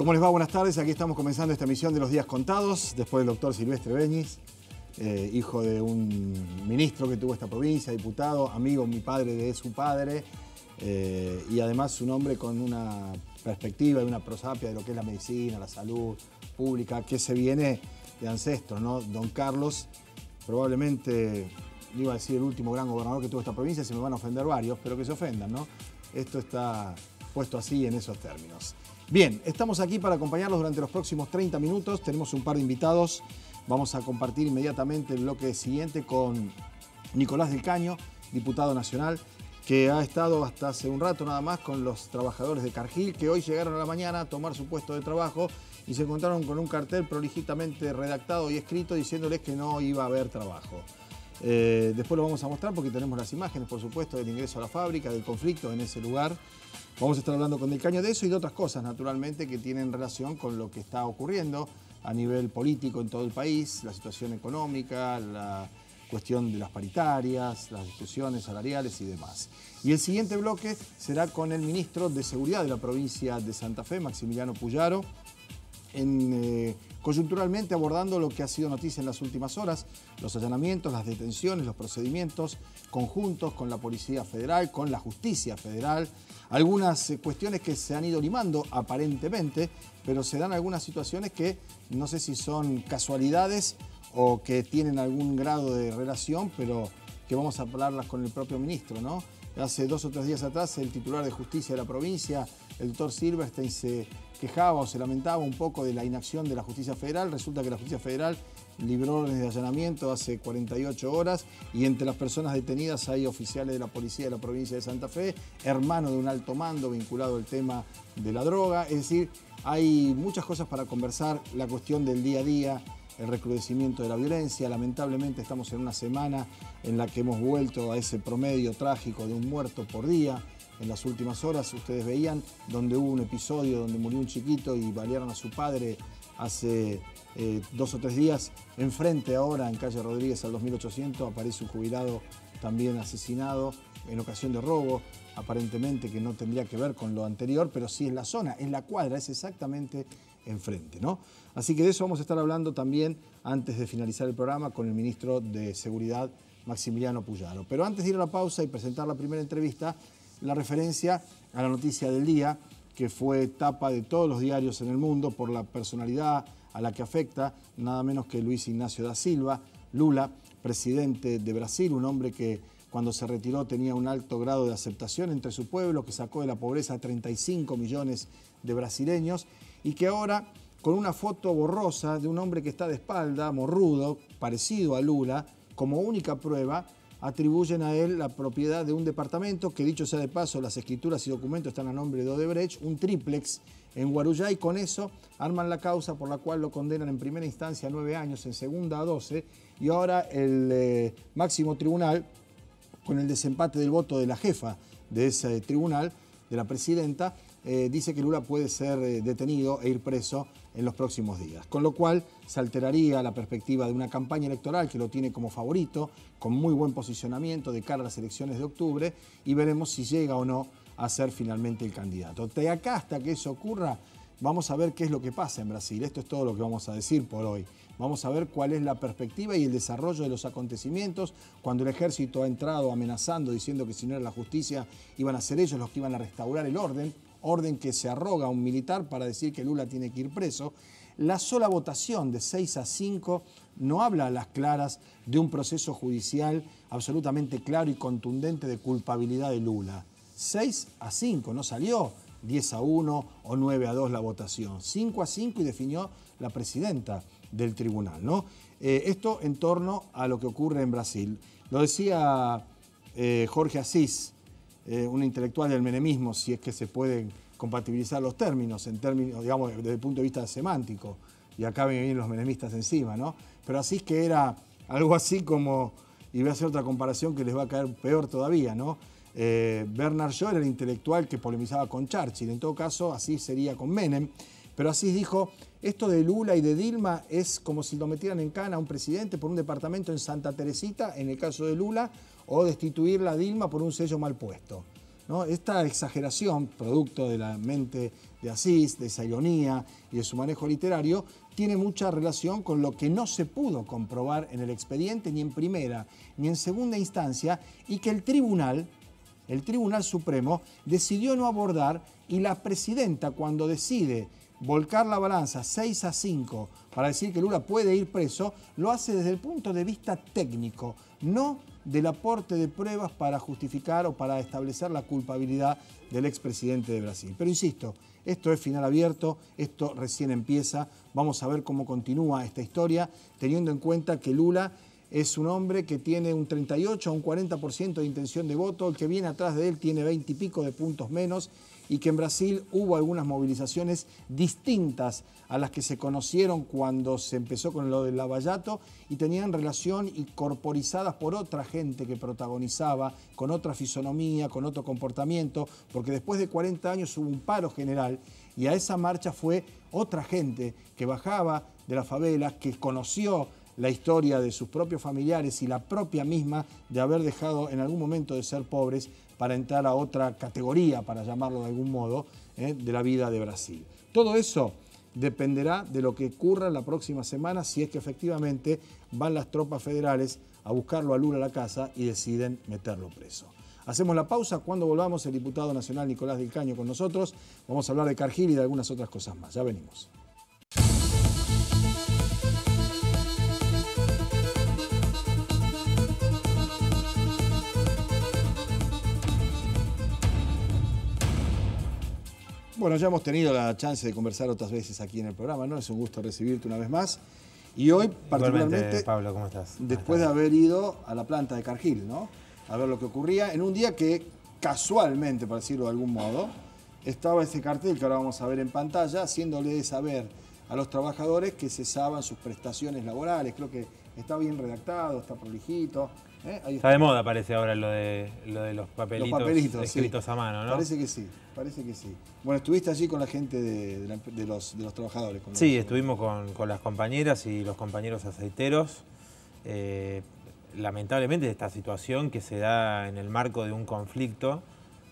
¿Cómo les va? Buenas tardes. Aquí estamos comenzando esta emisión de Los Días Contados, después del doctor Silvestre Beñis, hijo de un ministro que tuvo esta provincia, diputado, amigo mi padre de su padre, y además un hombre con una perspectiva y una prosapia de lo que es la medicina, la salud pública, que se viene de ancestros, ¿no? Don Carlos, probablemente, iba a decir el último gran gobernador que tuvo esta provincia, se me van a ofender varios, pero que se ofendan, ¿no? Esto está puesto así en esos términos. Bien, estamos aquí para acompañarlos durante los próximos 30 minutos. Tenemos un par de invitados. Vamos a compartir inmediatamente el bloque siguiente con Nicolás del Caño, diputado nacional, que ha estado hasta hace un rato nada más con los trabajadores de Cargill, que hoy llegaron a la mañana a tomar su puesto de trabajo y se encontraron con un cartel prolijitamente redactado y escrito diciéndoles que no iba a haber trabajo. Después lo vamos a mostrar porque tenemos las imágenes, por supuesto, del ingreso a la fábrica, del conflicto en ese lugar. Vamos a estar hablando con Del Caño de eso y de otras cosas, naturalmente, que tienen relación con lo que está ocurriendo a nivel político en todo el país, la situación económica, la cuestión de las paritarias, las discusiones salariales y demás. Y el siguiente bloque será con el ministro de Seguridad de la provincia de Santa Fe, Maximiliano Puyaro, coyunturalmente abordando lo que ha sido noticia en las últimas horas, los allanamientos, las detenciones, los procedimientos conjuntos con la Policía Federal, con la Justicia Federal, algunas cuestiones que se han ido limando aparentemente, pero se dan algunas situaciones que no sé si son casualidades o que tienen algún grado de relación, pero que vamos a hablarlas con el propio ministro, ¿no? Hace 2 o 3 días atrás el titular de Justicia de la provincia, el doctor Silverstein, se quejaba o se lamentaba un poco de la inacción de la Justicia Federal. Resulta que la Justicia Federal libró órdenes de allanamiento hace 48 horas y entre las personas detenidas hay oficiales de la policía de la provincia de Santa Fe, hermano de un alto mando vinculado al tema de la droga. Es decir, hay muchas cosas para conversar, la cuestión del día a día, el recrudecimiento de la violencia. Lamentablemente estamos en una semana en la que hemos vuelto a ese promedio trágico de un muerto por día. En las últimas horas ustedes veían donde hubo un episodio donde murió un chiquito y balearon a su padre hace 2 o 3 días. Enfrente ahora, en calle Rodríguez al 2800, aparece un jubilado también asesinado en ocasión de robo, aparentemente que no tendría que ver con lo anterior, pero sí en la zona, en la cuadra, es exactamente enfrente, ¿no? Así que de eso vamos a estar hablando también antes de finalizar el programa con el ministro de Seguridad, Maximiliano Puyaro. Pero antes de ir a la pausa y presentar la primera entrevista, la referencia a la noticia del día, que fue tapa de todos los diarios en el mundo por la personalidad a la que afecta, nada menos que Luis Ignacio da Silva, Lula, presidente de Brasil, un hombre que cuando se retiró tenía un alto grado de aceptación entre su pueblo, que sacó de la pobreza a 35 millones de brasileños y que ahora, con una foto borrosa de un hombre que está de espalda, morrudo, parecido a Lula, como única prueba, atribuyen a él la propiedad de un departamento que, dicho sea de paso, las escrituras y documentos están a nombre de Odebrecht, un triplex en Guarujá, y con eso arman la causa por la cual lo condenan en primera instancia a 9 años, en segunda a 12, y ahora el máximo tribunal, con el desempate del voto de la jefa de ese tribunal, de la presidenta, dice que Lula puede ser detenido e ir preso en los próximos días. Con lo cual se alteraría la perspectiva de una campaña electoral que lo tiene como favorito, con muy buen posicionamiento de cara a las elecciones de octubre, y veremos si llega o no a ser finalmente el candidato. De acá hasta que eso ocurra, vamos a ver qué es lo que pasa en Brasil. Esto es todo lo que vamos a decir por hoy. Vamos a ver cuál es la perspectiva y el desarrollo de los acontecimientos cuando el ejército ha entrado amenazando, diciendo que si no era la justicia iban a ser ellos los que iban a restaurar el orden que se arroga a un militar para decir que Lula tiene que ir preso. La sola votación de 6-5 no habla a las claras de un proceso judicial absolutamente claro y contundente de culpabilidad de Lula. 6-5, no salió 10-1 o 9-2 la votación. 5-5 y definió la presidenta del tribunal, ¿no? Esto en torno a lo que ocurre en Brasil. Lo decía Jorge Asís, un intelectual del menemismo, si es que se pueden compatibilizar los términos, digamos, desde el punto de vista semántico, y acá vienen los menemistas encima, ¿no? Pero Asís, que era algo así como, y voy a hacer otra comparación que les va a caer peor todavía, ¿no? Bernard Shaw era el intelectual que polemizaba con Churchill, en todo caso Asís sería con Menem, pero Asís dijo, esto de Lula y de Dilma es como si lo metieran en cana a un presidente por un departamento en Santa Teresita, en el caso de Lula, o destituirla a Dilma por un sello mal puesto. ¿no? Esta exageración, producto de la mente de Asís, de esa ironía y de su manejo literario, tiene mucha relación con lo que no se pudo comprobar en el expediente, ni en primera ni en segunda instancia, y que el Tribunal Supremo decidió no abordar, y la presidenta, cuando decide volcar la balanza 6-5 para decir que Lula puede ir preso, lo hace desde el punto de vista técnico, no del aporte de pruebas para justificar o para establecer la culpabilidad del expresidente de Brasil. Pero insisto, esto es final abierto, esto recién empieza, vamos a ver cómo continúa esta historia, teniendo en cuenta que Lula es un hombre que tiene un 38 a un 40% de intención de voto, el que viene atrás de él tiene 20 y pico de puntos menos, y que en Brasil hubo algunas movilizaciones distintas a las que se conocieron cuando se empezó con lo del Lava Jato, y tenían relación y corporizadas por otra gente que protagonizaba, con otra fisonomía, con otro comportamiento, porque después de 40 años hubo un paro general, y a esa marcha fue otra gente que bajaba de las favelas, que conoció la historia de sus propios familiares y la propia misma de haber dejado en algún momento de ser pobres para entrar a otra categoría, para llamarlo de algún modo, de la vida de Brasil. Todo eso dependerá de lo que ocurra la próxima semana, si es que efectivamente van las tropas federales a buscarlo a Lula a la casa y deciden meterlo preso. Hacemos la pausa. Cuando volvamos, el diputado nacional Nicolás del Caño con nosotros. Vamos a hablar de Cargill y de algunas otras cosas más. Ya venimos. Bueno, ya hemos tenido la chance de conversar otras veces aquí en el programa, ¿no? Es un gusto recibirte una vez más. Y hoy, particularmente, Pablo, ¿cómo estás? Después de haber ido a la planta de Cargill, ¿no? A ver lo que ocurría en un día que, casualmente, para decirlo de algún modo, estaba ese cartel que ahora vamos a ver en pantalla, haciéndole saber a los trabajadores que cesaban sus prestaciones laborales. Creo que está bien redactado, está prolijito. Ahí está de moda, parece ahora lo de los papelitos escritos, sí, a mano, ¿no? Parece que sí, parece que sí. Bueno, estuviste allí con la gente de los trabajadores. Sí, estuvimos con las compañeras y los compañeros aceiteros. Lamentablemente esta situación que se da en el marco de un conflicto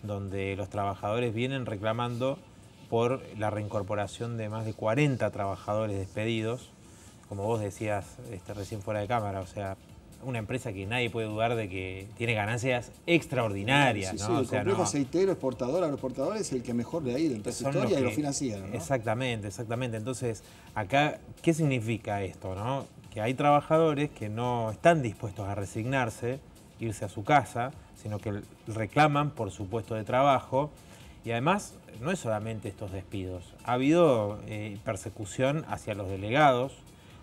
donde los trabajadores vienen reclamando por la reincorporación de más de 40 trabajadores despedidos, como vos decías recién fuera de cámara, o sea, una empresa que nadie puede dudar de que tiene ganancias extraordinarias. Sí, ¿no? Sí, el complejo aceitero, exportador, agroexportador es el que mejor le ha ido en toda esta historia y lo financia, ¿no? Exactamente, exactamente. Entonces, acá, ¿qué significa esto, no? Que hay trabajadores que no están dispuestos a resignarse, irse a su casa, sino que reclaman por su puesto de trabajo. Y además, no es solamente estos despidos. Ha habido persecución hacia los delegados.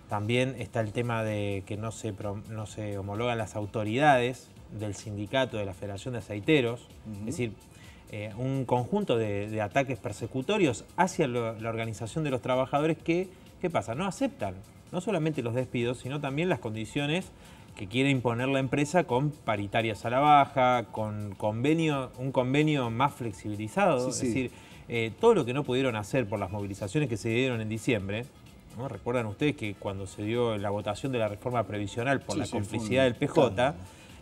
También está el tema de que no se homologan las autoridades del sindicato de la Federación de Aceiteros. Es decir, un conjunto de ataques persecutorios hacia la organización de los trabajadores que, ¿qué pasa? No aceptan no solamente los despidos, sino también las condiciones que quiere imponer la empresa con paritarias a la baja, con un convenio más flexibilizado. Sí, es decir, todo lo que no pudieron hacer por las movilizaciones que se dieron en diciembre, ¿no? Recuerdan ustedes que cuando se dio la votación de la reforma previsional por la complicidad del PJ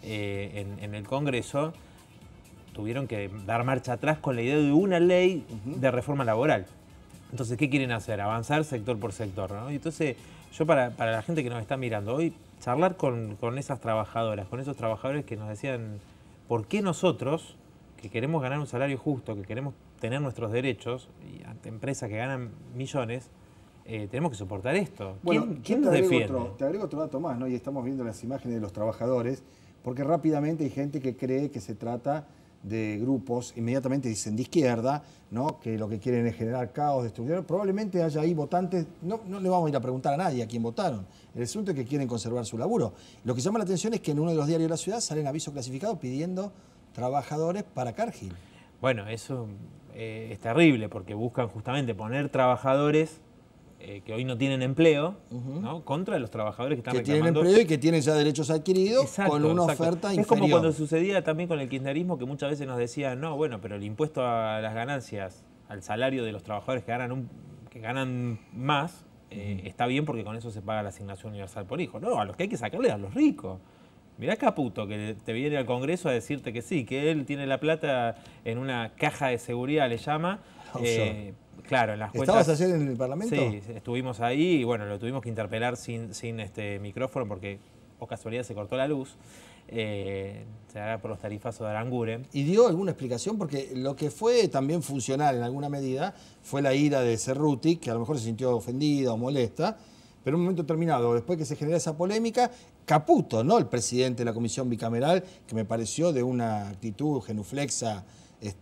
en el Congreso, tuvieron que dar marcha atrás con la idea de una ley de reforma laboral. Entonces, ¿qué quieren hacer? Avanzar sector por sector, ¿no? Y entonces, yo para la gente que nos está mirando hoy, charlar con esas trabajadoras, con esos trabajadores que nos decían, ¿por qué nosotros, que queremos ganar un salario justo, que queremos tener nuestros derechos, y ante empresas que ganan millones, tenemos que soportar esto? Bueno, ¿Quién nos defiende? Te agrego otro dato más, ¿no? Y estamos viendo las imágenes de los trabajadores, porque rápidamente hay gente que cree que se trata de grupos, inmediatamente dicen de izquierda, ¿no? Que lo que quieren es generar caos, destrucción. Probablemente haya ahí votantes, no le vamos a ir a preguntar a nadie a quién votaron. El asunto es que quieren conservar su laburo. Lo que llama la atención es que en uno de los diarios de la ciudad salen avisos clasificados pidiendo trabajadores para Cargill. Bueno, eso es terrible porque buscan justamente poner trabajadores que hoy no tienen empleo, ¿no? Contra los trabajadores que están reclamando. Que tienen empleo y que tienen ya derechos adquiridos. Exacto, con una oferta inferior. Es como cuando sucedía también con el kirchnerismo, que muchas veces nos decían, no, bueno, pero el impuesto a las ganancias, al salario de los trabajadores que ganan más, está bien porque con eso se paga la asignación universal por hijo. No, a los que hay que sacarle a los ricos. Mirá Caputo, que te viene al Congreso a decirte que sí, que él tiene la plata en una caja de seguridad, le llama. Claro, en las cuentas. ¿Estabas ayer en el Parlamento? Sí, estuvimos ahí y bueno, lo tuvimos que interpelar sin micrófono porque, por casualidad, se cortó la luz. Se hará por los tarifazos de Aranguren. ¿Y dio alguna explicación? Porque lo que fue también funcional en alguna medida fue la ira de Cerruti, que a lo mejor se sintió ofendida o molesta, pero en un momento determinado, después que se genera esa polémica, Caputo, ¿no? El presidente de la comisión bicameral, que me pareció de una actitud genuflexa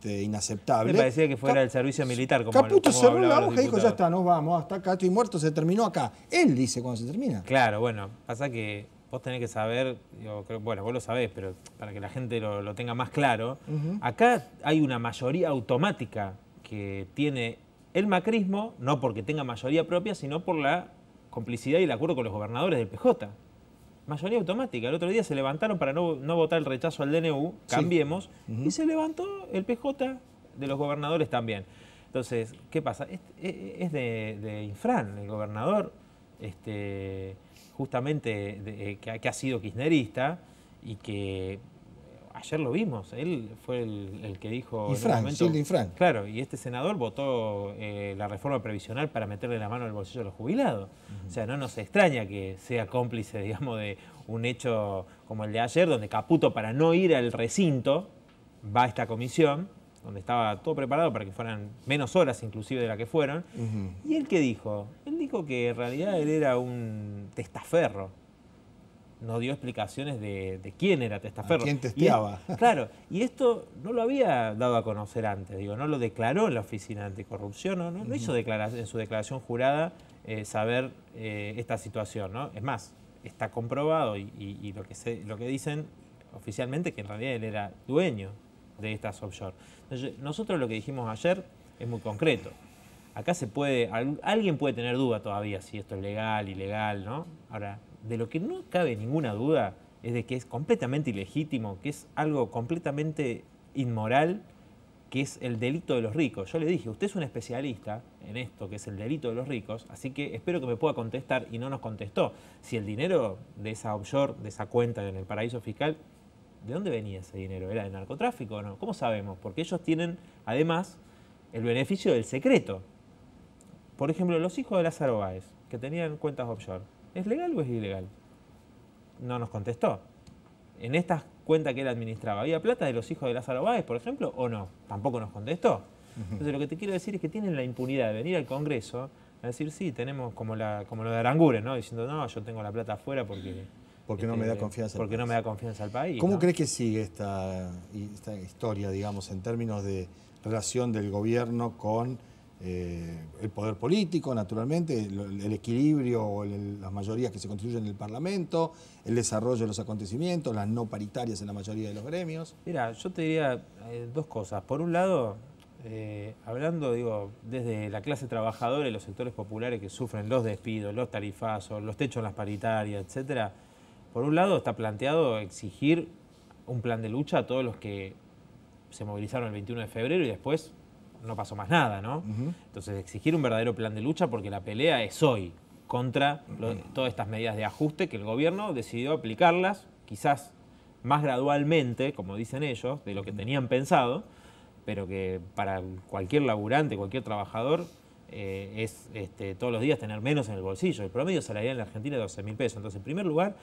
inaceptable. Me parecía que fuera el servicio militar. Como Caputo cerró la hoja y dijo, ya está, nos vamos, hasta acá estoy muerto, se terminó acá. Él dice cuando se termina. Claro, bueno, pasa que vos tenés que saber, bueno, vos lo sabés, pero para que la gente lo tenga más claro, acá hay una mayoría automática que tiene el macrismo, no porque tenga mayoría propia, sino por la complicidad y el acuerdo con los gobernadores del PJ. Mayoría automática. El otro día se levantaron para no votar el rechazo al DNU, Cambiemos, y se levantó el PJ de los gobernadores también. Entonces, ¿qué pasa? Es de Infran, el gobernador, justamente que ha sido kirchnerista y que ayer lo vimos, él fue el que dijo... Infran. Claro, y este senador votó la reforma previsional para meterle la mano al bolsillo a los jubilados. O sea, no nos extraña que sea cómplice, digamos, de un hecho como el de ayer, donde Caputo, para no ir al recinto, va a esta comisión, donde estaba todo preparado para que fueran menos horas inclusive de la que fueron. ¿Y él qué dijo? Él dijo que en realidad él era un testaferro. No dio explicaciones de quién era testaferro. ¿A quién testeaba? Claro, y esto no lo había dado a conocer antes, digo, no lo declaró en la Oficina Anticorrupción, no hizo en su declaración jurada saber esta situación, ¿no? Es más, está comprobado y lo que dicen oficialmente que en realidad él era dueño de estas offshore. Entonces, nosotros lo que dijimos ayer es muy concreto. Acá alguien puede tener duda todavía si esto es legal, ilegal, ¿no? Ahora, de lo que no cabe ninguna duda es de que es completamente ilegítimo, que es algo completamente inmoral, que es el delito de los ricos. Yo le dije, usted es un especialista en esto, que es el delito de los ricos, así que espero que me pueda contestar, y no nos contestó. Si el dinero de esa offshore, de esa cuenta en el paraíso fiscal, ¿de dónde venía ese dinero? ¿Era de narcotráfico o no? ¿Cómo sabemos? Porque ellos tienen, además, el beneficio del secreto. Por ejemplo, los hijos de Lázaro Báez, que tenían cuentas offshore, ¿es legal o es ilegal? No nos contestó. En estas cuentas que él administraba, ¿había plata de los hijos de Lázaro Báez, por ejemplo, o no? Tampoco nos contestó. Entonces lo que te quiero decir es que tienen la impunidad de venir al Congreso a decir, sí, tenemos como lo de Aranguren, ¿no? Diciendo, no, yo tengo la plata afuera porque no me da confianza porque no me da confianza al país. ¿Cómo ¿no? crees que sigue esta historia, digamos, en términos de relación del gobierno con el poder político, naturalmente, el equilibrio o las mayorías que se constituyen en el Parlamento, el desarrollo de los acontecimientos, las no paritarias en la mayoría de los gremios? Mira, yo te diría dos cosas. Por un lado, hablando, digo, desde la clase trabajadora y los sectores populares que sufren los despidos, los tarifazos, los techos en las paritarias, etcétera. Por un lado, está planteado exigir un plan de lucha a todos los que se movilizaron el 21 de febrero y después no pasó más nada, ¿no? Entonces, exigir un verdadero plan de lucha porque la pelea es hoy contra todas estas medidas de ajuste que el gobierno decidió aplicarlas, quizás más gradualmente, como dicen ellos, de lo que tenían pensado, pero que para cualquier laburante, cualquier trabajador, es todos los días tener menos en el bolsillo. El promedio salarial en la Argentina es 12.000 pesos. Entonces, en primer lugar,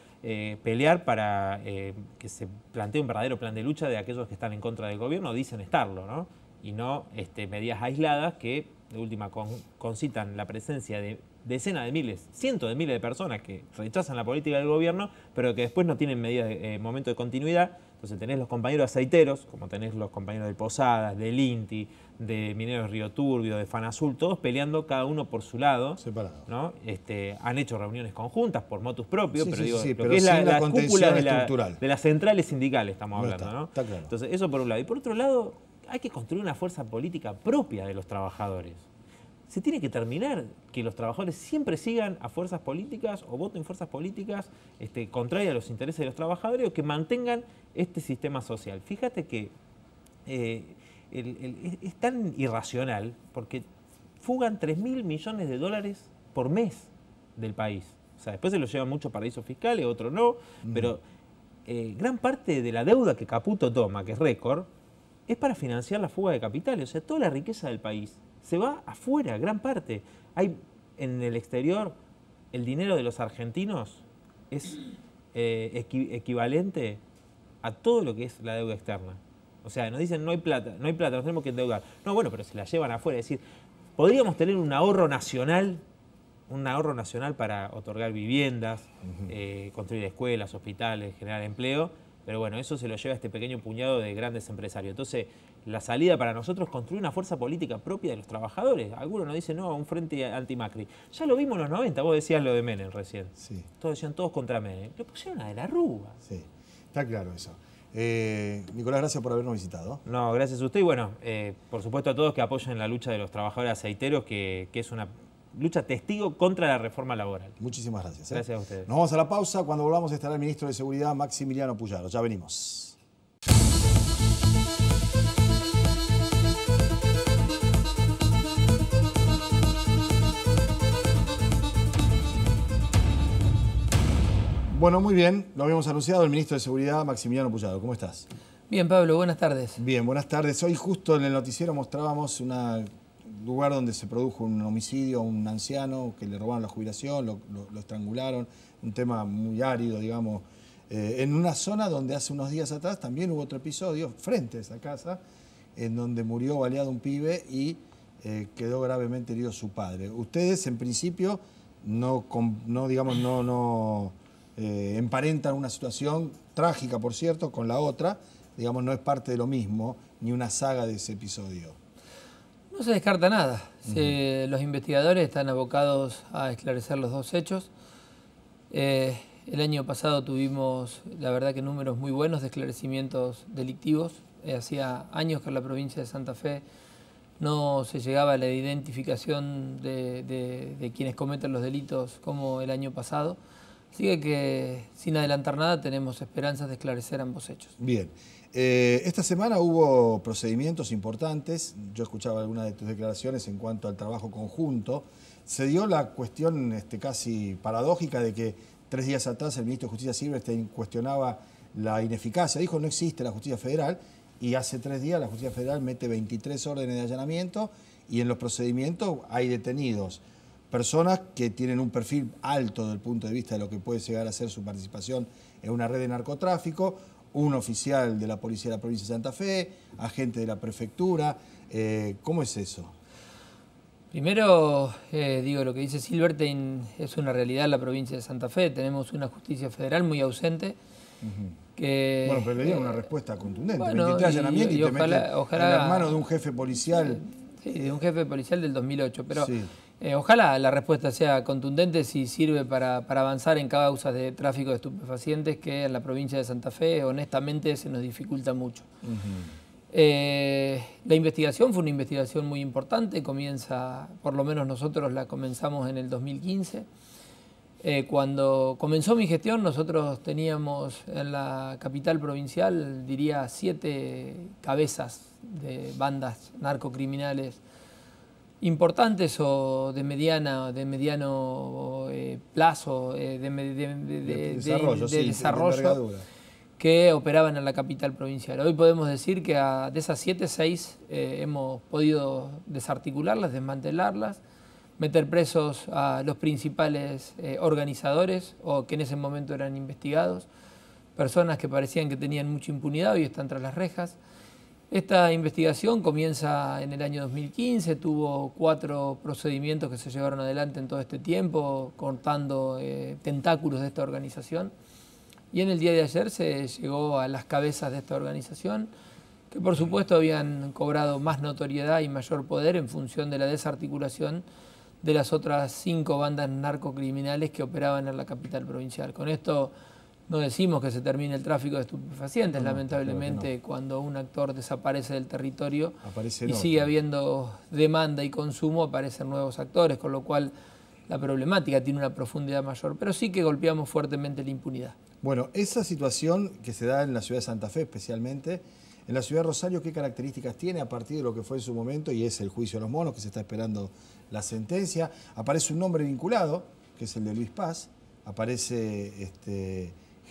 pelear para que se plantee un verdadero plan de lucha de aquellos que están en contra del gobierno, dicen estarlo, ¿no? Y no medidas aisladas que, de última, concitan la presencia de decenas de miles, cientos de miles de personas que rechazan la política del gobierno, pero que después no tienen medidas de momento de continuidad. Entonces tenés los compañeros aceiteros, como tenés los compañeros de Posadas, del INTI, de Mineros Río Turbio, de Fanazul, todos peleando cada uno por su lado. Separado. ¿No? Han hecho reuniones conjuntas por motus propios, Sí, pero sí, digo, sí, lo pero que es sin la contención cúpula estructural. de las centrales sindicales estamos hablando, ¿no? Está claro. Entonces, eso por un lado. Y por otro lado, hay que construir una fuerza política propia de los trabajadores. Se tiene que terminar que los trabajadores siempre sigan a fuerzas políticas o voten fuerzas políticas contrarias a los intereses de los trabajadores o que mantengan este sistema social. Fíjate que es tan irracional porque fugan 3.000 millones de dólares por mes del país. O sea, después se lo llevan muchos paraísos fiscales, otros no, pero gran parte de la deuda que Caputo toma, que es récord, es para financiar la fuga de capitales. O sea, toda la riqueza del país se va afuera, gran parte. Hay en el exterior, el dinero de los argentinos es equivalente a todo lo que es la deuda externa. O sea, nos dicen no hay plata, nos tenemos que endeudar. No, bueno, pero se la llevan afuera. Es decir, podríamos tener un ahorro nacional para otorgar viviendas, construir escuelas, hospitales, generar empleo, pero bueno, eso se lo lleva este pequeño puñado de grandes empresarios. Entonces, la salida para nosotros es construir una fuerza política propia de los trabajadores. Algunos nos dicen, no, un frente anti-Macri. Ya lo vimos en los 90, vos decías lo de Menem recién. Sí. Todos decían, todos contra Menem. Lo pusieron a De la Rúa. Sí, está claro eso. Nicolás, gracias por habernos visitado. No, gracias a usted y bueno, por supuesto a todos que apoyen la lucha de los trabajadores aceiteros, que es una lucha testigo contra la reforma laboral. Muchísimas gracias. Gracias a ustedes. Nos vamos a la pausa. Cuando volvamos estará el ministro de Seguridad, Maximiliano Puyaro. Ya venimos. Bueno, muy bien. Lo habíamos anunciado, el ministro de Seguridad, Maximiliano Puyaro. ¿Cómo estás? Bien, Pablo, buenas tardes. Bien, buenas tardes. Hoy justo en el noticiero mostrábamos un lugar donde se produjo un homicidio a un anciano que le robaron la jubilación, lo estrangularon, un tema muy árido, digamos, en una zona donde hace unos días atrás también hubo otro episodio, frente a esa casa, en donde murió baleado un pibe y quedó gravemente herido su padre. Ustedes, en principio, no emparentan una situación trágica, por cierto, con la otra, digamos, no es parte de lo mismo, ni una saga de ese episodio. No se descarta nada. Los investigadores están abocados a esclarecer los dos hechos. El año pasado tuvimos, la verdad, que números muy buenos de esclarecimientos delictivos. Hacía años que en la provincia de Santa Fe no se llegaba a la identificación de quienes cometen los delitos como el año pasado. Así que sin adelantar nada tenemos esperanzas de esclarecer ambos hechos. Bien. Esta semana hubo procedimientos importantes. Yo escuchaba algunas de tus declaraciones en cuanto al trabajo conjunto. Se dio la cuestión casi paradójica de que 3 días atrás el ministro de Justicia Silberstein cuestionaba la ineficacia. Dijo no existe la justicia federal y hace 3 días la justicia federal mete 23 órdenes de allanamiento y en los procedimientos hay detenidos personas que tienen un perfil alto desde el punto de vista de lo que puede llegar a ser su participación en una red de narcotráfico, un oficial de la policía de la provincia de Santa Fe, agente de la prefectura. ¿Cómo es eso? Primero, lo que dice Silberstein es una realidad en la provincia de Santa Fe. Tenemos una justicia federal muy ausente. Bueno, pero le dieron una respuesta contundente. Bueno, 23 allanamientos y te meten ojalá, en las manos de un jefe policial. Sí, de un jefe policial del 2008. Pero sí. Ojalá la respuesta sea contundente si sirve para avanzar en causas de tráfico de estupefacientes que en la provincia de Santa Fe honestamente se nos dificulta mucho. La investigación fue una investigación muy importante, comienza, por lo menos nosotros la comenzamos en el 2015. Cuando comenzó mi gestión nosotros teníamos en la capital provincial, diría, 7 cabezas de bandas narcocriminales importantes o de mediano plazo de desarrollo que operaban en la capital provincial. Hoy podemos decir que de esas 7, 6 hemos podido desarticularlas, desmantelarlas, meter presos a los principales organizadores o que en ese momento eran investigados, personas que parecían que tenían mucha impunidad y están tras las rejas. Esta investigación comienza en el año 2015, tuvo 4 procedimientos que se llevaron adelante en todo este tiempo, cortando tentáculos de esta organización. Y en el día de ayer se llegó a las cabezas de esta organización, que por supuesto habían cobrado más notoriedad y mayor poder en función de la desarticulación de las otras 5 bandas narcocriminales que operaban en la capital provincial. Con esto no decimos que se termine el tráfico de estupefacientes, lamentablemente claro cuando un actor desaparece del territorio y sigue habiendo demanda y consumo, aparecen nuevos actores, con lo cual la problemática tiene una profundidad mayor, pero sí que golpeamos fuertemente la impunidad. Bueno, esa situación que se da en la ciudad de Santa Fe especialmente, en la ciudad de Rosario, ¿qué características tiene a partir de lo que fue en su momento y es el juicio de los monos, que se está esperando la sentencia? Aparece un nombre vinculado, que es el de Luis Paz, aparece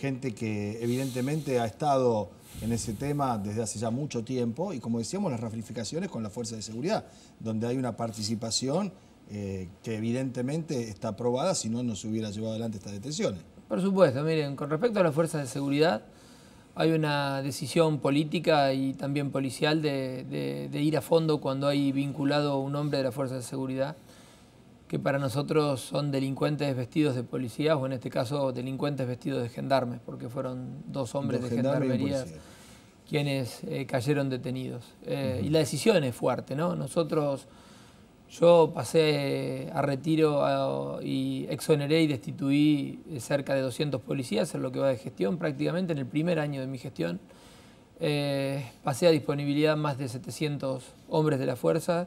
gente que evidentemente ha estado en ese tema desde hace ya mucho tiempo y, como decíamos, las ramificaciones con las fuerzas de seguridad, donde hay una participación que evidentemente está aprobada, si no, no se hubiera llevado adelante estas detenciones. Por supuesto, miren, con respecto a las fuerzas de seguridad, hay una decisión política y también policial de ir a fondo cuando hay vinculado un hombre de las fuerzas de seguridad, que para nosotros son delincuentes vestidos de policías, o en este caso delincuentes vestidos de gendarmes, porque fueron dos hombres de gendarmería quienes cayeron detenidos. Y la decisión es fuerte, ¿no? Yo pasé a retiro y exoneré y destituí cerca de 200 policías en lo que va de gestión, prácticamente en el primer año de mi gestión. Pasé a disponibilidad más de 700 hombres de la fuerza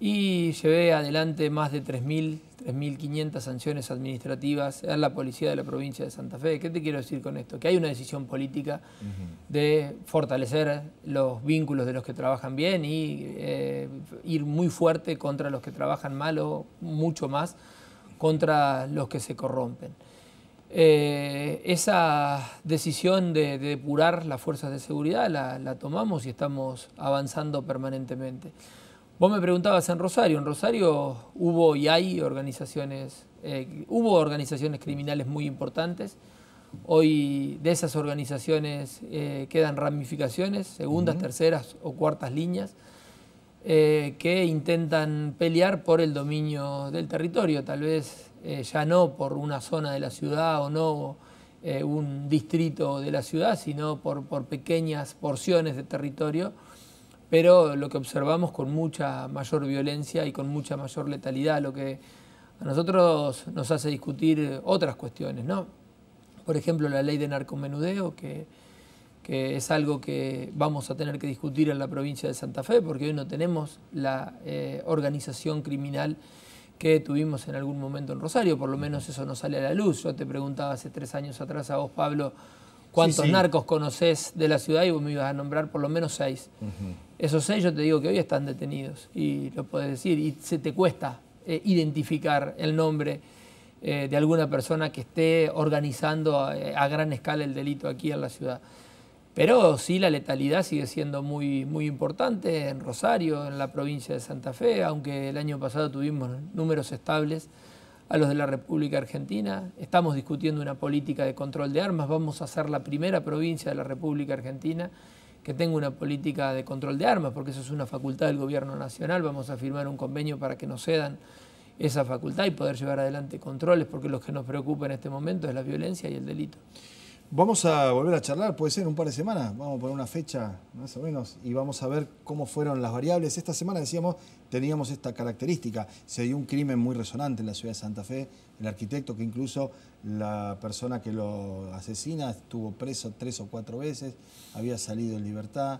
y llevé adelante más de 3.500 sanciones administrativas a la policía de la provincia de Santa Fe. ¿Qué te quiero decir con esto? Que hay una decisión política de fortalecer los vínculos de los que trabajan bien y ir muy fuerte contra los que trabajan mal o mucho más contra los que se corrompen. Esa decisión de depurar las fuerzas de seguridad la tomamos y estamos avanzando permanentemente. Vos me preguntabas en Rosario. En Rosario hubo y hay organizaciones, criminales muy importantes. Hoy de esas organizaciones quedan ramificaciones, segundas, terceras o cuartas líneas, que intentan pelear por el dominio del territorio, tal vez ya no por una zona de la ciudad o no un distrito de la ciudad, sino por pequeñas porciones de territorio, pero lo que observamos con mucha mayor violencia y con mucha mayor letalidad, lo que a nosotros nos hace discutir otras cuestiones, ¿no? Por ejemplo, la ley de narcomenudeo, que es algo que vamos a tener que discutir en la provincia de Santa Fe, porque hoy no tenemos la organización criminal que tuvimos en algún momento en Rosario, por lo menos eso no sale a la luz. Yo te preguntaba hace 3 años atrás a vos, Pablo, ¿cuántos narcos conocés de la ciudad? Y vos me ibas a nombrar por lo menos 6. Esos 6 yo te digo que hoy están detenidos, y lo podés decir, y se te cuesta identificar el nombre de alguna persona que esté organizando a gran escala el delito aquí en la ciudad. Pero sí, la letalidad sigue siendo muy, muy importante en Rosario, en la provincia de Santa Fe, aunque el año pasado tuvimos números estables a los de la República Argentina. Estamos discutiendo una política de control de armas. Vamos a ser la primera provincia de la República Argentina que tenga una política de control de armas, porque eso es una facultad del gobierno nacional. Vamos a firmar un convenio para que nos cedan esa facultad y poder llevar adelante controles, porque lo que nos preocupa en este momento es la violencia y el delito. Vamos a volver a charlar, puede ser en un par de semanas, vamos a poner una fecha más o menos y vamos a ver cómo fueron las variables. Esta semana, decíamos, teníamos esta característica, se dio un crimen muy resonante en la ciudad de Santa Fe, el arquitecto, que incluso la persona que lo asesina estuvo preso 3 o 4 veces, había salido en libertad.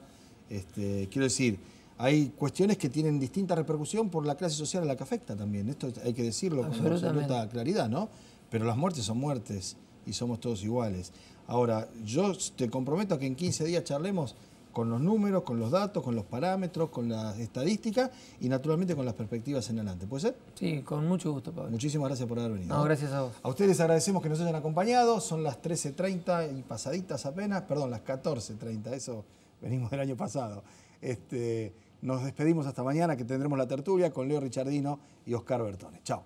Quiero decir, hay cuestiones que tienen distinta repercusión por la clase social a la que afecta también, esto hay que decirlo con absoluta claridad, ¿no? Pero las muertes son muertes y somos todos iguales. Ahora, yo te comprometo a que en 15 días charlemos con los números, con los datos, con los parámetros, con las estadísticas y naturalmente con las perspectivas en adelante. ¿Puede ser? Sí, con mucho gusto, Pablo. Muchísimas gracias por haber venido. No, gracias a vos. A ustedes les agradecemos que nos hayan acompañado. Son las 13:30 y pasaditas apenas, perdón, las 14:30, eso venimos del año pasado. Nos despedimos hasta mañana, que tendremos la tertulia con Leo Richardino y Oscar Bertone. Chao.